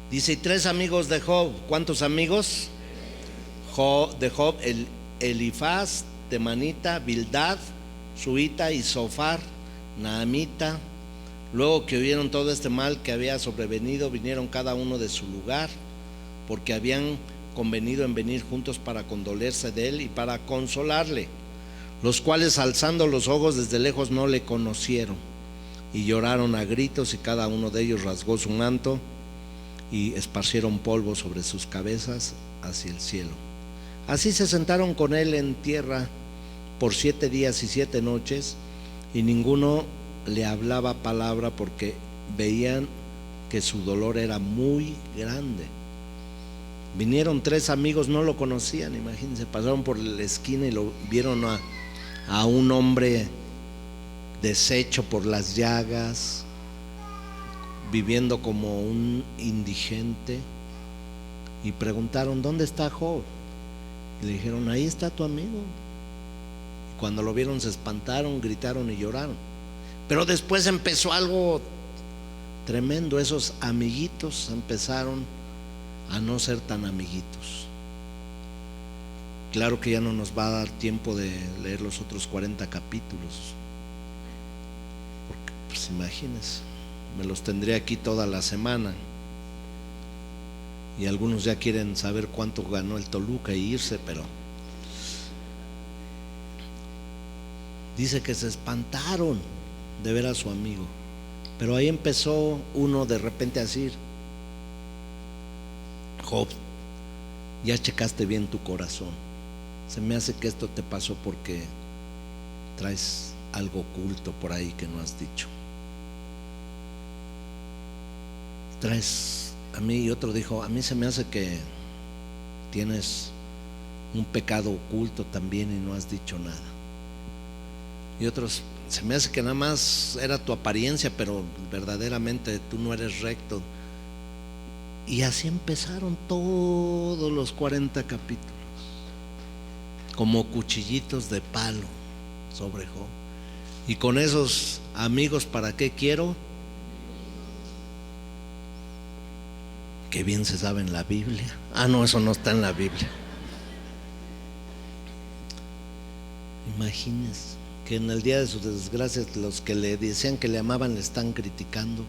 Dice: y 3 amigos de Job. ¿Cuántos amigos? De Job: Elifaz, Temanita, Bildad, Suita y Zofar, Naamita. Luego que oyeron todo este mal que había sobrevenido, vinieron cada uno de su lugar, porque habían convenido en venir juntos para condolerse de él y para consolarle, los cuales, alzando los ojos desde lejos, no le conocieron, y lloraron a gritos, y cada uno de ellos rasgó su manto y esparcieron polvo sobre sus cabezas hacia el cielo. Así se sentaron con él en tierra por 7 días y 7 noches, y ninguno le hablaba palabra, porque veían que su dolor era muy grande. Vinieron 3 amigos, no lo conocían, imagínense, pasaron por la esquina y lo vieron a un hombre deshecho por las llagas, viviendo como un indigente, y preguntaron: ¿dónde está Job? Y le dijeron: ahí está tu amigo. Y cuando lo vieron se espantaron, gritaron y lloraron. Pero después empezó algo tremendo. Esos amiguitos empezaron a no ser tan amiguitos. Claro que ya no nos va a dar tiempo de leer los otros 40 capítulos, porque pues imagínense, me los tendré aquí toda la semana, y algunos ya quieren saber cuánto ganó el Toluca e irse, pero dice que se espantaron de ver a su amigo. Pero ahí empezó uno de repente a decir: Job, ya checaste bien tu corazón. Se me hace que esto te pasó porque traes algo oculto por ahí que no has dicho. Traes a mí. Y otro dijo: a mí se me hace que tienes un pecado oculto también y no has dicho nada. Y otros: se me hace que nada más era tu apariencia, pero verdaderamente tú no eres recto. Y así empezaron todos los 40 capítulos, como cuchillitos de palo sobre Job. Y con esos amigos, ¿para qué quiero? Que bien se sabe en la Biblia. Ah, no, eso no está en la Biblia. Imagínense que en el día de su desgracia, los que le decían que le amaban le están criticando.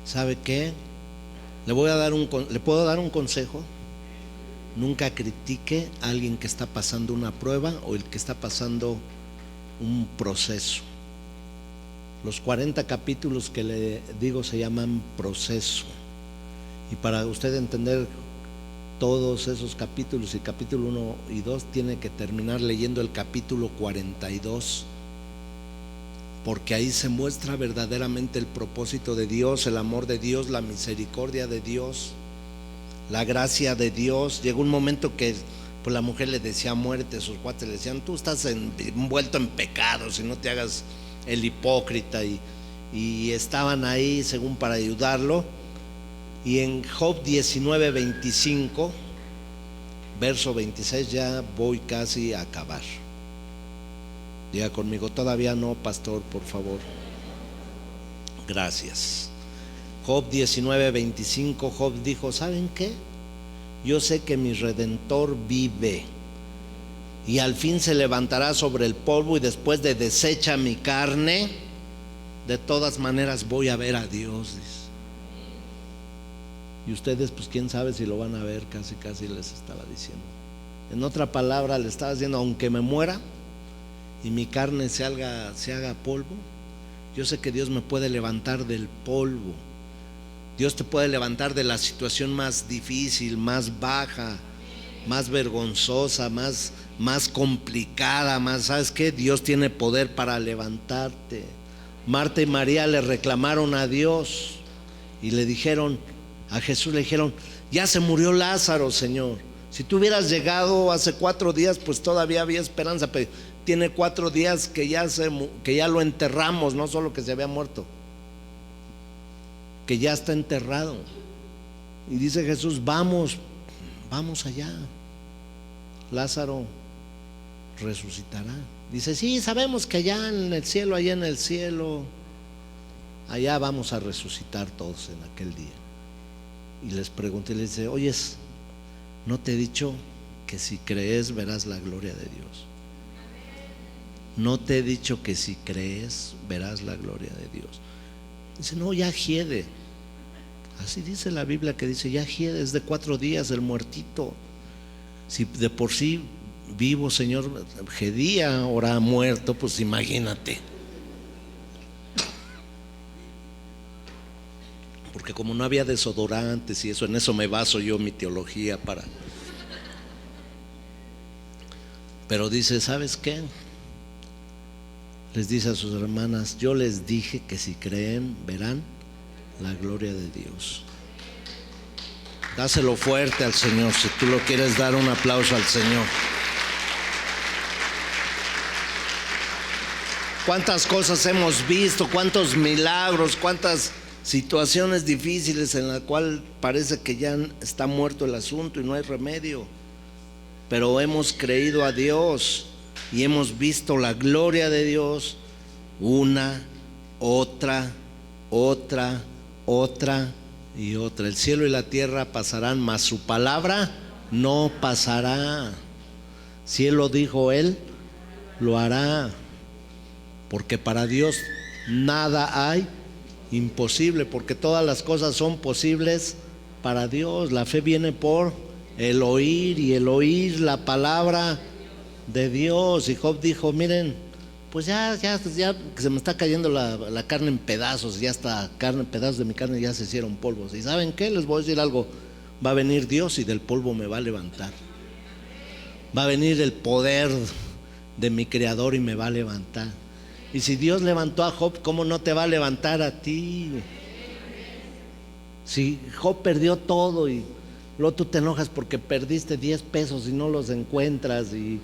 ¿Sabe qué? Le puedo dar un consejo: nunca critique a alguien que está pasando una prueba o el que está pasando un proceso. Los 40 capítulos que le digo se llaman proceso, y para usted entender todos esos capítulos, y capítulo 1 y 2, tiene que terminar leyendo el capítulo 42, porque ahí se muestra verdaderamente el propósito de Dios, el amor de Dios, la misericordia de Dios, la gracia de Dios. Llegó un momento que pues la mujer le decía: muérete. Sus cuates le decían: tú estás envuelto en pecados y no te hagas el hipócrita, y estaban ahí según para ayudarlo. Y en Job 19:25, verso 26, ya voy casi a acabar. Diga conmigo: todavía no, pastor, por favor. Gracias. Job 19:25, Job dijo: ¿saben qué? Yo sé que mi Redentor vive, y al fin se levantará sobre el polvo, y después de deshecha mi carne, de todas maneras voy a ver a Dios, dice. Y ustedes pues quién sabe si lo van a ver, casi les estaba diciendo. En otra palabra le estaba diciendo: aunque me muera y mi carne se haga polvo, yo sé que Dios me puede levantar del polvo. Dios te puede levantar de la situación más difícil, más baja, más vergonzosa, más complicada, ¿sabes qué? Dios tiene poder para levantarte. Marta y María le reclamaron a Dios y le dijeron a Jesús, le dijeron: ya se murió Lázaro, Señor. Si tú hubieras llegado hace 4 días, pues todavía había esperanza, pero tiene 4 días que ya lo enterramos, no solo que se había muerto. que ya está enterrado. Y dice Jesús, vamos allá. Lázaro resucitará. Dice, sí, sabemos que allá en el cielo, allá vamos a resucitar todos en aquel día. Y les pregunté, les dice, oyes, ¿no te he dicho que si crees verás la gloria de Dios? ¿No te he dicho que si crees verás la gloria de Dios? Dice, no, ya giede. Así dice la Biblia, que dice, ya giede, es de 4 días el muertito. Si de por sí vivo, Señor, gedía, ahora muerto, pues imagínate. Porque como no había desodorantes y eso, en eso me baso yo mi teología para. Pero dice, ¿sabes qué? Les dice a sus hermanas, yo les dije que si creen verán la gloria de Dios. Dáselo fuerte al Señor, si tú lo quieres dar, un aplauso al Señor. Cuántas cosas hemos visto, cuántos milagros, cuántas situaciones difíciles en las cuales parece que ya está muerto el asunto y no hay remedio, pero hemos creído a Dios y hemos visto la gloria de Dios una, otra y otra. El cielo y la tierra pasarán, mas su palabra no pasará. Si Él lo dijo, Él lo hará, porque para Dios nada hay imposible, porque todas las cosas son posibles para Dios. La fe viene por el oír, y el oír la palabra de Dios. Y Job dijo, miren, pues ya se me está cayendo la carne en pedazos, ya está pedazos de mi carne ya se hicieron polvos. Y ¿saben qué? Les voy a decir algo, va a venir Dios y del polvo me va a levantar. Va a venir el poder de mi Creador y me va a levantar. Y si Dios levantó a Job, ¿cómo no te va a levantar a ti? Si Job perdió todo y luego tú te enojas porque perdiste 10 pesos y no los encuentras, y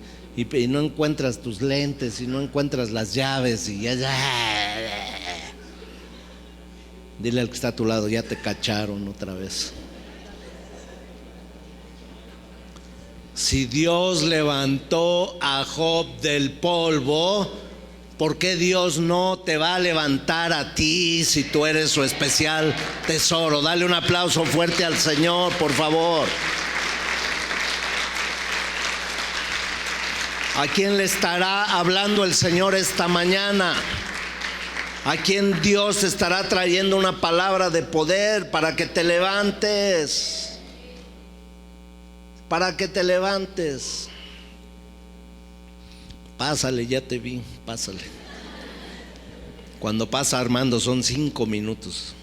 no encuentras tus lentes y no encuentras las llaves, y ya. Dile al que está a tu lado, ya te cacharon otra vez. Si Dios levantó a Job del polvo, ¿por qué Dios no te va a levantar a ti si tú eres su especial tesoro? Dale un aplauso fuerte al Señor, por favor. ¿A quién le estará hablando el Señor esta mañana? ¿A quién Dios estará trayendo una palabra de poder para que te levantes? Para que te levantes. Pásale, ya te vi, pásale. Cuando pasa Armando son 5 minutos.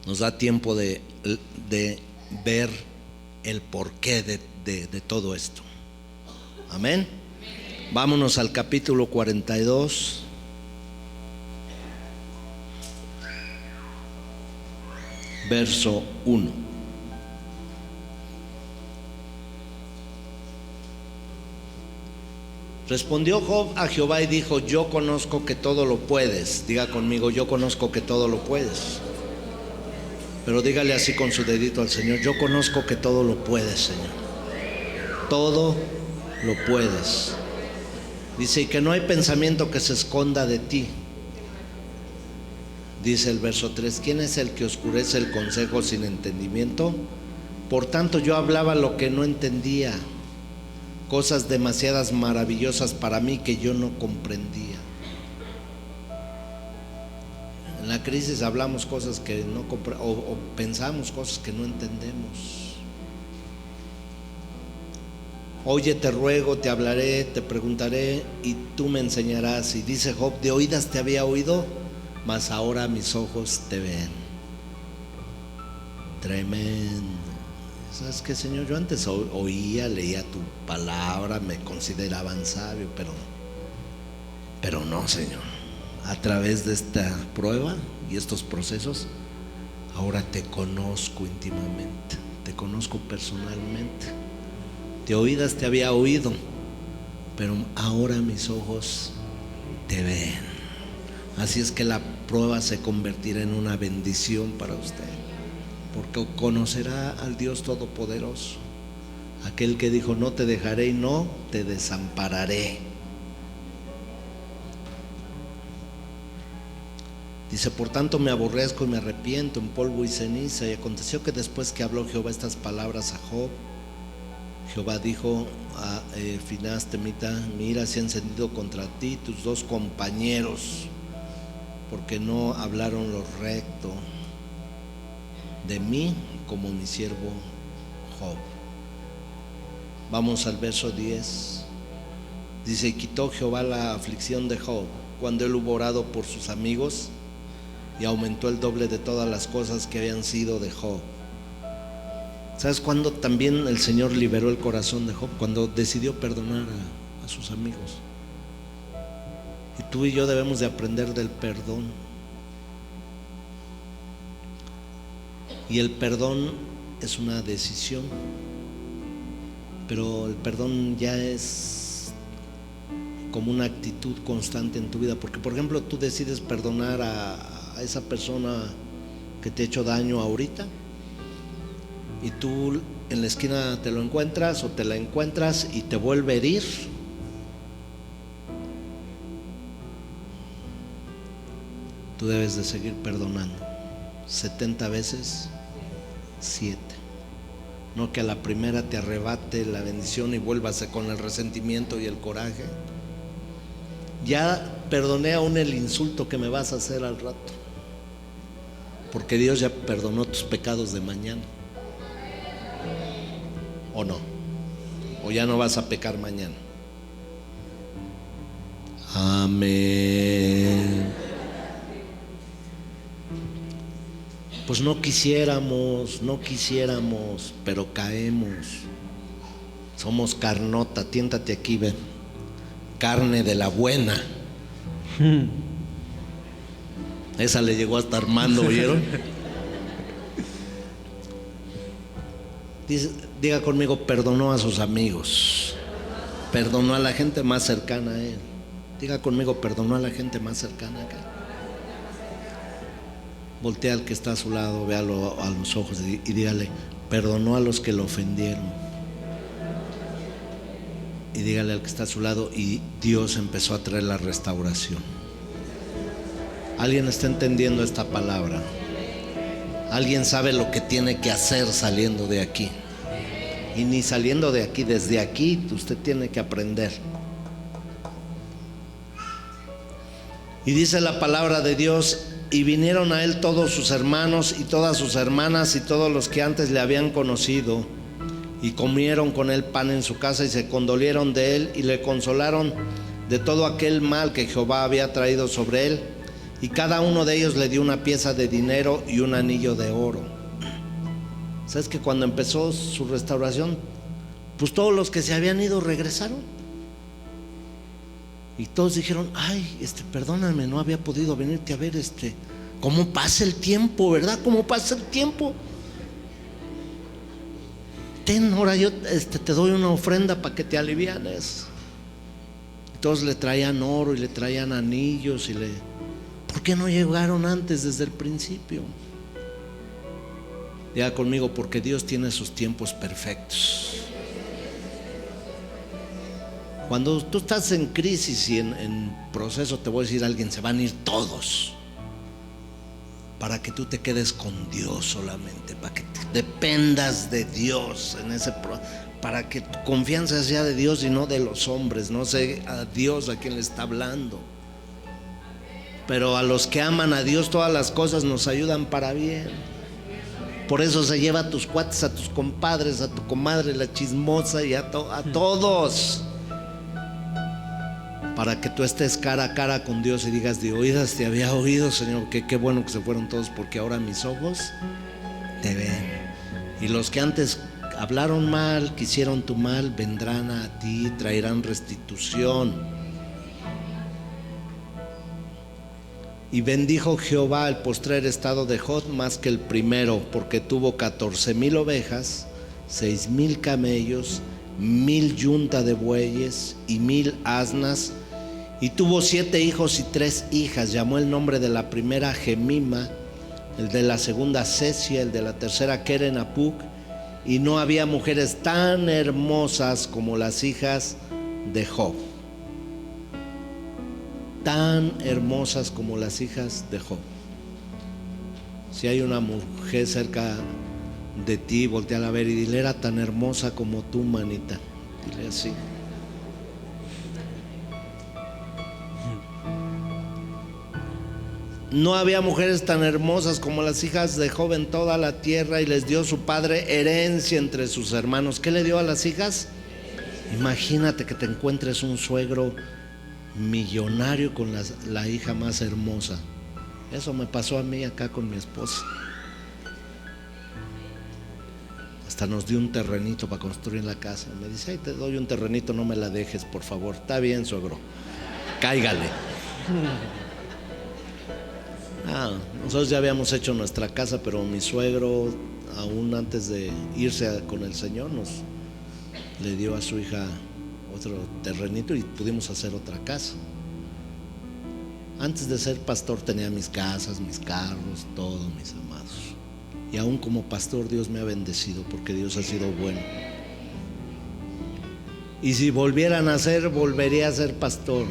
Nos da tiempo de ver el porqué de todo esto. Amén. Vámonos al capítulo 42. Verso 1. Respondió Job a Jehová y dijo, yo conozco que todo lo puedes. Diga conmigo, yo conozco que todo lo puedes. Pero dígale así con su dedito al Señor, yo conozco que todo lo puedes, Señor. Todo lo puedes. Dice, y que no hay pensamiento que se esconda de ti. Dice el verso 3, ¿quién es el que oscurece el consejo sin entendimiento? Por tanto yo hablaba lo que no entendía, cosas demasiadas maravillosas para mí que yo no comprendía. En la crisis hablamos cosas que no o pensamos cosas que no entendemos. Oye, te ruego, te hablaré, te preguntaré y tú me enseñarás. Y dice Job, de oídas te había oído, mas ahora mis ojos te ven. Tremendo. ¿Sabes qué, Señor? Yo antes oía, leía tu palabra, me consideraban sabio, pero no, Señor. A través de esta prueba y estos procesos, ahora te conozco íntimamente, te conozco personalmente. De oídas te había oído, pero ahora mis ojos te ven. Así es que la prueba se convertirá en una bendición para usted, porque conocerá al Dios Todopoderoso, aquel que dijo: no te dejaré y no te desampararé. Dice: por tanto me aborrezco y me arrepiento en polvo y ceniza. Y aconteció que después que habló Jehová estas palabras a Job, Jehová dijo a Finehas Temita: mi ira se ha encendido contra ti y tus dos compañeros, porque no hablaron lo recto de mí como mi siervo Job. Vamos al verso 10. Dice: y quitó Jehová la aflicción de Job cuando él hubo orado por sus amigos, y aumentó el doble de todas las cosas que habían sido de Job. ¿Sabes cuándo también el Señor liberó el corazón de Job? Cuando decidió perdonar a sus amigos. Y tú y yo debemos de aprender del perdón. Y el perdón es una decisión, pero el perdón ya es como una actitud constante en tu vida. Porque, por ejemplo, tú decides perdonar a esa persona que te ha hecho daño ahorita, y tú en la esquina te lo encuentras o te la encuentras y te vuelve a herir. Tú debes de seguir perdonando 70 veces 7. No que a la primera te arrebate la bendición y vuelvas con el resentimiento y el coraje. Ya perdoné aún el insulto que me vas a hacer al rato, porque Dios ya perdonó tus pecados de mañana. ¿O no? ¿O ya no vas a pecar mañana? Amén. Pues no quisiéramos, pero caemos. Somos carnota. Tiéntate aquí, ven. Carne de la buena. Esa le llegó hasta Armando, ¿vieron? Diga conmigo: perdonó a sus amigos, perdonó a la gente más cercana a él. Diga conmigo: perdonó a la gente más cercana a él. Voltea al que está a su lado, véalo a los ojos y dígale: perdonó a los que lo ofendieron. Y dígale al que está a su lado: y Dios empezó a traer la restauración. ¿Alguien está entendiendo esta palabra? ¿Alguien sabe lo que tiene que hacer saliendo de aquí? Y ni saliendo de aquí, desde aquí usted tiene que aprender. Y dice la palabra de Dios: y vinieron a él todos sus hermanos y todas sus hermanas y todos los que antes le habían conocido, y comieron con él pan en su casa, y se condolieron de él y le consolaron de todo aquel mal que Jehová había traído sobre él. Y cada uno de ellos le dio una pieza de dinero y un anillo de oro. ¿Sabes que cuando empezó su restauración, pues todos los que se habían ido regresaron? Y todos dijeron: ay, perdóname, no había podido venirte a ver, cómo pasa el tiempo, ¿verdad? ¿Cómo pasa el tiempo? Ten, ahora yo te doy una ofrenda para que te alivianes. Y todos le traían oro y le traían anillos ¿Por qué no llegaron antes, desde el principio? Diga conmigo: porque Dios tiene sus tiempos perfectos. Cuando tú estás en crisis y en proceso, te voy a decir: alguien, se van a ir todos, para que tú te quedes con Dios solamente, para que dependas de Dios en ese para que tu confianza sea de Dios y no de los hombres. No sé a Dios a quién le está hablando, pero a los que aman a Dios todas las cosas nos ayudan para bien. Por eso se lleva a tus cuates, a tus compadres, a tu comadre, la chismosa, y a todos, para que tú estés cara a cara con Dios y digas: de oídas te había oído, Señor, que qué bueno que se fueron todos, porque ahora mis ojos te ven. Y los que antes hablaron mal, que hicieron tu mal, vendrán a ti, traerán restitución. Y bendijo Jehová el postrer estado de Job más que el primero, porque tuvo 14,000 ovejas, 6,000 camellos, 1,000 yunta de bueyes y 1,000 asnas, Y tuvo 7 hijos y 3 hijas. Llamó el nombre de la primera Gemima, el de la segunda Cesia, el de la tercera Keren-Apuk. Y no había mujeres tan hermosas como las hijas de Job. Tan hermosas como las hijas de Job. Si hay una mujer cerca de ti, volteala a ver y dile: era tan hermosa como tú, manita. Dile así. No había mujeres tan hermosas como las hijas de Job en toda la tierra, y les dio su padre herencia entre sus hermanos. ¿Qué le dio a las hijas? Imagínate que te encuentres un suegro millonario con la hija más hermosa. Eso me pasó a mí acá con mi esposa. Hasta nos dio un terrenito para construir la casa. Me dice: ay, te doy un terrenito, no me la dejes, por favor. Está bien, suegro, cáigale. Nosotros ya habíamos hecho nuestra casa, pero mi suegro, aún antes de irse con el Señor, le dio a su hija otro terrenito y pudimos hacer otra casa. Antes de ser pastor tenía mis casas, mis carros, todo, mis amados. Y aún como pastor Dios me ha bendecido, porque Dios ha sido bueno. Y si volviera a nacer, volvería a ser pastor.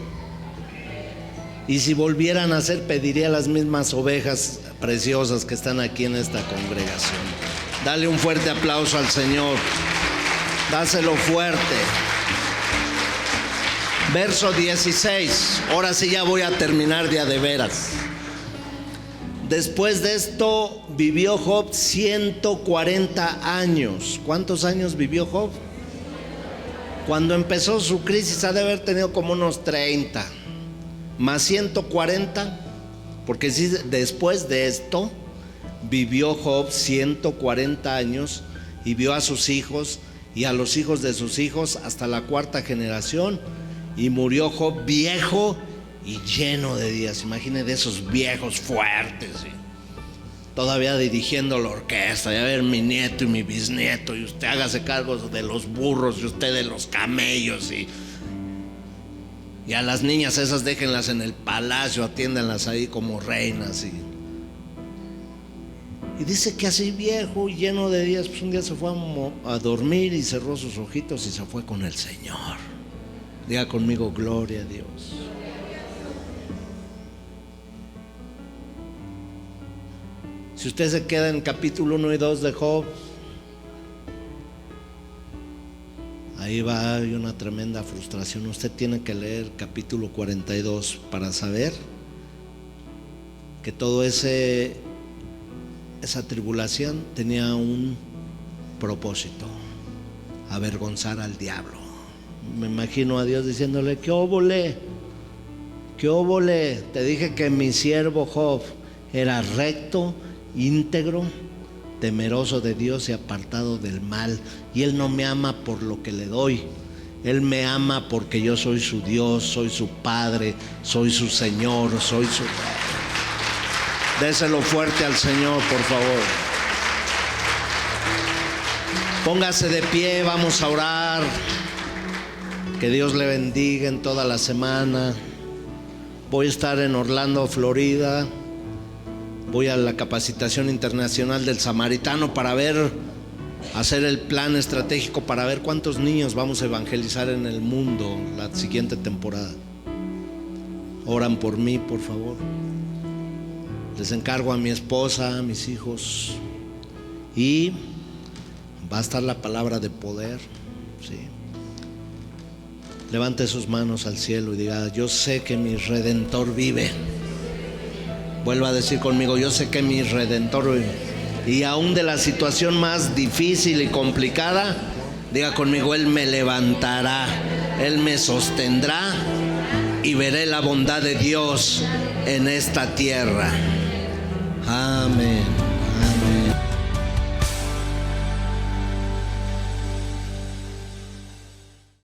Y si volviera a nacer, pediría las mismas ovejas preciosas que están aquí en esta congregación. Dale un fuerte aplauso al Señor. Dáselo fuerte. Verso 16. Ahora sí ya voy a terminar de veras. Después de esto vivió Job 140 años. ¿Cuántos años vivió Job? Cuando empezó su crisis ha de haber tenido como unos 30. Más 140, porque si después de esto vivió Job 140 años y vio a sus hijos y a los hijos de sus hijos hasta la 4ª generación, y murió Job viejo y lleno de días. Imagine de esos viejos fuertes, ¿sí? Todavía dirigiendo la orquesta, ya ver mi nieto y mi bisnieto, y usted hágase cargo de los burros y usted de los camellos, y a las niñas esas déjenlas en el palacio, atiéndanlas ahí como reinas. Y dice que así viejo y lleno de días, pues un día se fue a dormir y cerró sus ojitos y se fue con el Señor. Diga conmigo: gloria a Dios. Si usted se queda en capítulo 1 y 2 de Job, ahí va, hay una tremenda frustración. Usted tiene que leer capítulo 42 para saber que todo esa tribulación tenía un propósito: avergonzar al diablo. Me imagino a Dios diciéndole: ¿qué óvole? ¿Qué óvole? Te dije que mi siervo Job era recto, íntegro, temeroso de Dios y apartado del mal, y él no me ama por lo que le doy. Él me ama porque yo soy su Dios, soy su Padre, soy su Señor, soy su Rey. Déselo fuerte al Señor, por favor. Póngase de pie, vamos a orar. Que Dios le bendiga en toda la semana. Voy a estar en Orlando, Florida. Voy a la capacitación internacional del Samaritano para hacer el plan estratégico para ver cuántos niños vamos a evangelizar en el mundo la siguiente temporada. Oran por mí, por favor. Les encargo a mi esposa, a mis hijos, y va a estar la palabra de poder, ¿sí? Levante sus manos al cielo y diga: yo sé que mi Redentor vive. Vuelva a decir conmigo: yo sé que mi Redentor vive. Y aún de la situación más difícil y complicada, diga conmigo: Él me levantará, Él me sostendrá, y veré la bondad de Dios en esta tierra. Amén.